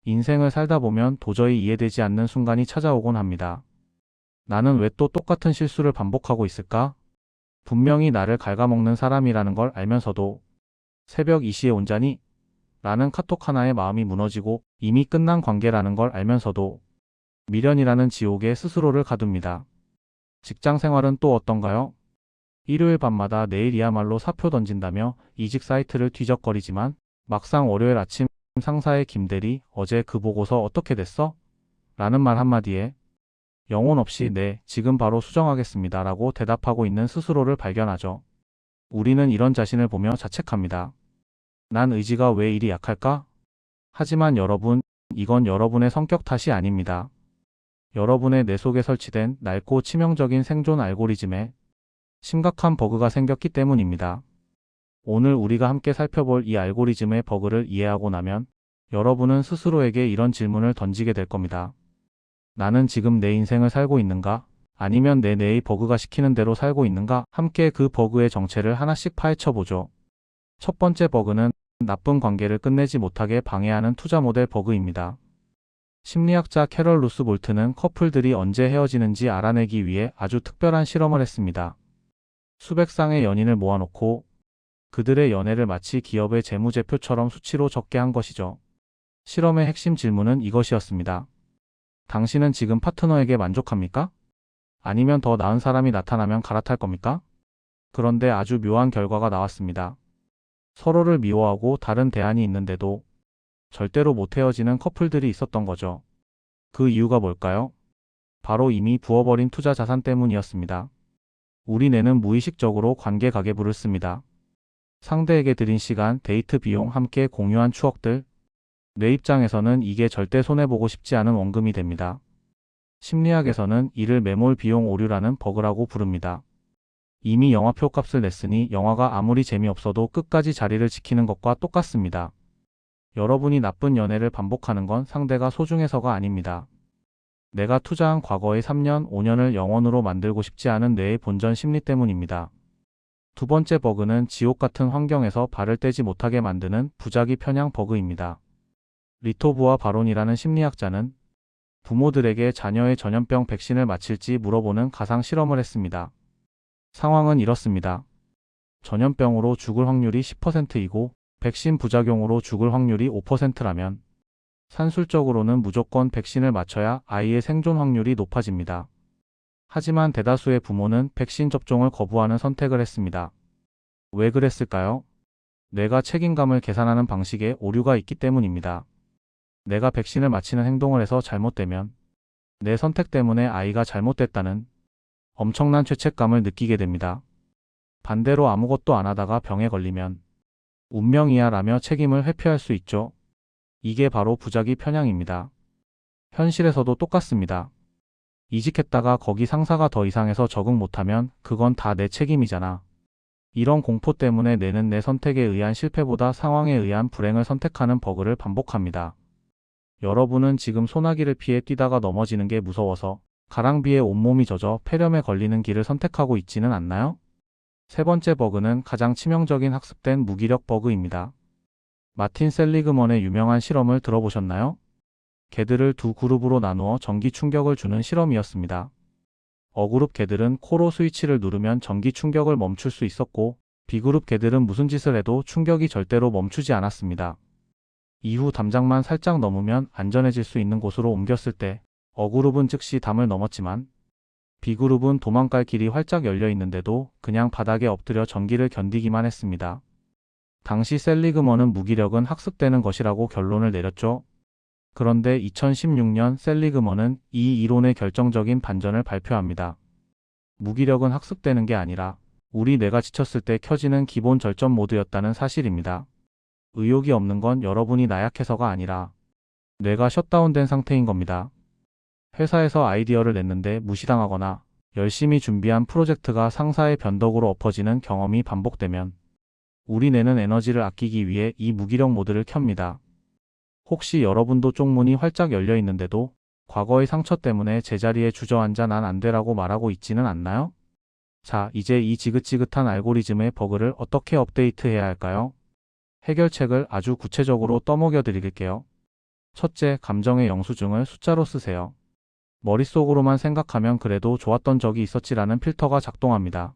인생을 살다 보면 도저히 이해되지 않는 순간이 찾아오곤 합니다. 나는 왜 또 똑같은 실수를 반복하고 있을까? 분명히 나를 갉아먹는 사람이라는 걸 알면서도 새벽 2시에 온자니? 라는 카톡 하나에 마음이 무너지고 이미 끝난 관계라는 걸 알면서도 미련이라는 지옥에 스스로를 가둡니다. 직장 생활은 또 어떤가요? 일요일 밤마다 내일이야말로 사표 던진다며 이직 사이트를 뒤적거리지만 막상 월요일 아침 상사의 김대리 어제 그 보고서 어떻게 됐어? 라는 말 한마디에 영혼 없이 네, 지금 바로 수정하겠습니다 라고 대답하고 있는 스스로를 발견하죠. 우리는 이런 자신을 보며 자책합니다. 난 의지가 왜 이리 약할까? 하지만 여러분, 이건 여러분의 성격 탓이 아닙니다. 여러분의 뇌 속에 설치된 낡고 치명적인 생존 알고리즘에 심각한 버그가 생겼기 때문입니다. 오늘 우리가 함께 살펴볼 이 알고리즘의 버그를 이해하고 나면 여러분은 스스로에게 이런 질문을 던지게 될 겁니다. 나는 지금 내 인생을 살고 있는가? 아니면 내 뇌의 버그가 시키는 대로 살고 있는가? 함께 그 버그의 정체를 하나씩 파헤쳐 보죠. 첫 번째 버그는 나쁜 관계를 끝내지 못하게 방해하는 투자 모델 버그입니다. 심리학자 캐럴 루스 볼트는 커플들이 언제 헤어지는지 알아내기 위해 아주 특별한 실험을 했습니다. 수백 쌍의 연인을 모아놓고 그들의 연애를 마치 기업의 재무제표처럼 수치로 적게 한 것이죠. 실험의 핵심 질문은 이것이었습니다. 당신은 지금 파트너에게 만족합니까? 아니면 더 나은 사람이 나타나면 갈아탈 겁니까? 그런데 아주 묘한 결과가 나왔습니다. 서로를 미워하고 다른 대안이 있는데도 절대로 못 헤어지는 커플들이 있었던 거죠. 그 이유가 뭘까요? 바로 이미 부어버린 투자 자산 때문이었습니다. 우리 뇌는 무의식적으로 관계 가계부를 씁니다. 상대에게 드린 시간, 데이트 비용, 함께 공유한 추억들. 뇌 입장에서는 이게 절대 손해보고 싶지 않은 원금이 됩니다. 심리학에서는 이를 매몰 비용 오류라는 버그라고 부릅니다. 이미 영화표 값을 냈으니 영화가 아무리 재미없어도 끝까지 자리를 지키는 것과 똑같습니다. 여러분이 나쁜 연애를 반복하는 건 상대가 소중해서가 아닙니다. 내가 투자한 과거의 3년, 5년을 영원으로 만들고 싶지 않은 뇌의 본전 심리 때문입니다. 두 번째 버그는 지옥 같은 환경에서 발을 떼지 못하게 만드는 부작위 편향 버그입니다. 리토브와 바론이라는 심리학자는 부모들에게 자녀의 전염병 백신을 맞힐지 물어보는 가상 실험을 했습니다. 상황은 이렇습니다. 전염병으로 죽을 확률이 10%이고 백신 부작용으로 죽을 확률이 5%라면 산술적으로는 무조건 백신을 맞춰야 아이의 생존 확률이 높아집니다. 하지만 대다수의 부모는 백신 접종을 거부하는 선택을 했습니다. 왜 그랬을까요? 뇌가 책임감을 계산하는 방식에 오류가 있기 때문입니다. 내가 백신을 맞히는 행동을 해서 잘못되면 내 선택 때문에 아이가 잘못됐다는 엄청난 죄책감을 느끼게 됩니다. 반대로 아무것도 안 하다가 병에 걸리면 운명이야 라며 책임을 회피할 수 있죠. 이게 바로 부작위 편향입니다. 현실에서도 똑같습니다. 이직했다가 거기 상사가 더 이상해서 적응 못하면 그건 다 내 책임이잖아. 이런 공포 때문에 뇌는 내 선택에 의한 실패보다 상황에 의한 불행을 선택하는 버그를 반복합니다. 여러분은 지금 소나기를 피해 뛰다가 넘어지는 게 무서워서 가랑비에 온몸이 젖어 폐렴에 걸리는 길을 선택하고 있지는 않나요? 세 번째 버그는 가장 치명적인 학습된 무기력 버그입니다. 마틴 셀리그먼의 유명한 실험을 들어보셨나요? 개들을 두 그룹으로 나누어 전기 충격을 주는 실험이었습니다. 어그룹 개들은 코로 스위치를 누르면 전기 충격을 멈출 수 있었고 B그룹 개들은 무슨 짓을 해도 충격이 절대로 멈추지 않았습니다. 이후 담장만 살짝 넘으면 안전해질 수 있는 곳으로 옮겼을 때 어그룹은 즉시 담을 넘었지만 B그룹은 도망갈 길이 활짝 열려 있는데도 그냥 바닥에 엎드려 전기를 견디기만 했습니다. 당시 셀리그먼은 무기력은 학습되는 것이라고 결론을 내렸죠. 그런데 2016년 셀리그먼은 이 이론의 결정적인 반전을 발표합니다. 무기력은 학습되는 게 아니라 우리 뇌가 지쳤을 때 켜지는 기본 절전 모드였다는 사실입니다. 의욕이 없는 건 여러분이 나약해서가 아니라 뇌가 셧다운된 상태인 겁니다. 회사에서 아이디어를 냈는데 무시당하거나 열심히 준비한 프로젝트가 상사의 변덕으로 엎어지는 경험이 반복되면 우리 뇌는 에너지를 아끼기 위해 이 무기력 모드를 켭니다. 혹시 여러분도 쪽문이 활짝 열려 있는데도 과거의 상처 때문에 제자리에 주저앉아 난 안 되라고 말하고 있지는 않나요? 자, 이제 이 지긋지긋한 알고리즘의 버그를 어떻게 업데이트해야 할까요? 해결책을 아주 구체적으로 떠먹여 드릴게요. 첫째, 감정의 영수증을 숫자로 쓰세요. 머릿속으로만 생각하면 그래도 좋았던 적이 있었지라는 필터가 작동합니다.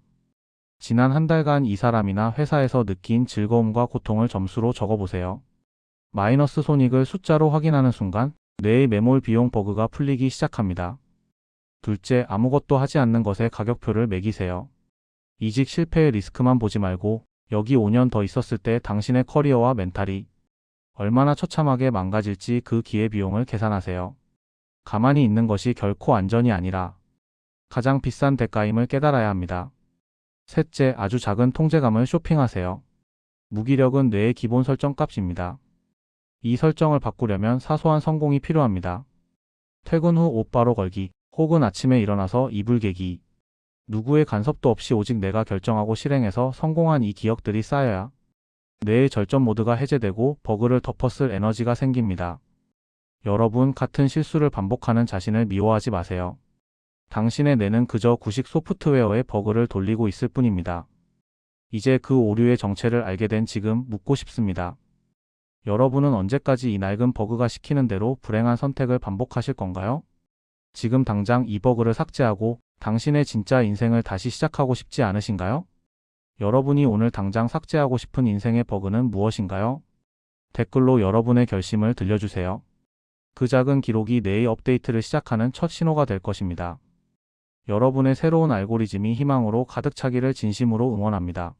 지난 한 달간 이 사람이나 회사에서 느낀 즐거움과 고통을 점수로 적어보세요. 마이너스 손익을 숫자로 확인하는 순간 뇌의 매몰 비용 버그가 풀리기 시작합니다. 둘째, 아무것도 하지 않는 것에 가격표를 매기세요. 이직 실패의 리스크만 보지 말고 여기 5년 더 있었을 때 당신의 커리어와 멘탈이 얼마나 처참하게 망가질지 그 기회비용을 계산하세요. 가만히 있는 것이 결코 안전이 아니라 가장 비싼 대가임을 깨달아야 합니다. 셋째, 아주 작은 통제감을 쇼핑하세요. 무기력은 뇌의 기본 설정 값입니다. 이 설정을 바꾸려면 사소한 성공이 필요합니다. 퇴근 후 옷 바로 걸기, 혹은 아침에 일어나서 이불 개기. 누구의 간섭도 없이 오직 내가 결정하고 실행해서 성공한 이 기억들이 쌓여야 뇌의 절전 모드가 해제되고 버그를 덮어쓸 에너지가 생깁니다. 여러분, 같은 실수를 반복하는 자신을 미워하지 마세요. 당신의 뇌는 그저 구식 소프트웨어의 버그를 돌리고 있을 뿐입니다. 이제 그 오류의 정체를 알게 된 지금 묻고 싶습니다. 여러분은 언제까지 이 낡은 버그가 시키는 대로 불행한 선택을 반복하실 건가요? 지금 당장 이 버그를 삭제하고 당신의 진짜 인생을 다시 시작하고 싶지 않으신가요? 여러분이 오늘 당장 삭제하고 싶은 인생의 버그는 무엇인가요? 댓글로 여러분의 결심을 들려주세요. 그 작은 기록이 뇌의 업데이트를 시작하는 첫 신호가 될 것입니다. 여러분의 새로운 알고리즘이 희망으로 가득 차기를 진심으로 응원합니다.